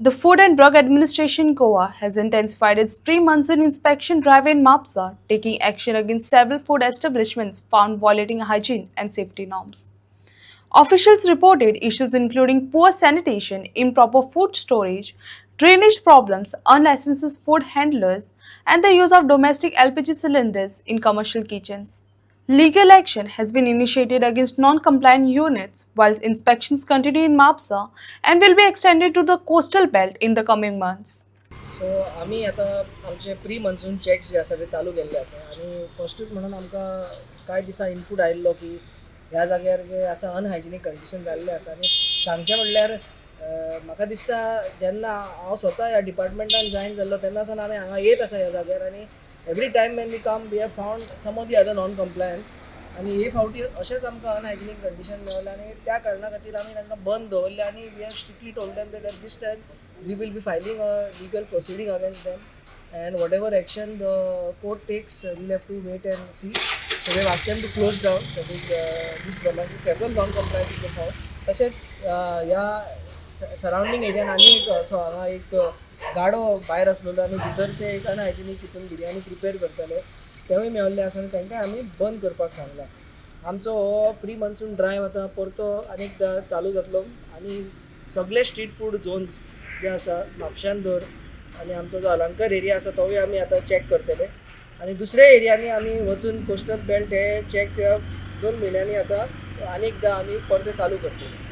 The Food and Drug Administration Goa has intensified its pre-monsoon inspection drive in Mapsa, taking action against several food establishments found violating hygiene and safety norms. Officials reported issues including poor sanitation, improper food storage, drainage problems, unlicensed food handlers, and the use of domestic LPG cylinders in commercial kitchens. Legal action has been initiated against non-compliant units while inspections continue in Mapsa and will be extended to the coastal belt in the coming months. So आम्ही आता आमचे pre monsoon checks जे आसा ते चालू केल्ले आसा आनी फस्टूच म्हणून आमकां कांय दिसा इनपूट आयिल्लो की ह्या जाग्यार जे आसा अनहायजिनीक कंडिशन जाल्ले आसा आनी सांगचें म्हणल्यार म्हाका दिसता जेन्ना हांव स्वता ह्या डिपार्टमेंटान जॉयन जाल्लो तेन्ना सावन आमी हांगा येत आसा ह्या जाग्यार आनी every time when we come we have found some of the other non compliance आनी हे फावटी अशेंच आमकां अनहायजिनीक कंडिशन मेळ्ळें आनी त्या कारणां खातीर आमी तांकां बंद दवरले आनी we have strictly told them that at this time we will be filing a legal proceeding against them, and whatever action the court takes we'll have to wait and see. So we have asked them to close down, that is this premises several non-compliances were found. तशेंच ह्या surrounding एरियान आनी एक असो हांगा एक गाडो भायर आसलेलो आनी भितर ते एक अनहायजिनीक हितून बिरयानी प्रिपेर करताले तेवूय मेळिल्ले आसा आनी तांकां आमी बंद करपाक सांगला. आमचो हो प्री मन्सून ड्रायव आतां परतो आनीकदा चालू जातलो आनी सगळे स्ट्रीट फूड झोन्स जे आसा म्हापशान धर आनी आमचो जो अलंकार एरिया आसा तोवूय आमी आतां चॅक करतले आनी दुसऱ्या एरियांनी आमी वचून कोस्टल बेल्ट हे चॅक्स ह्या 2 म्हयन्यांनी आतां आनीकदा आमी परते चालू करतले.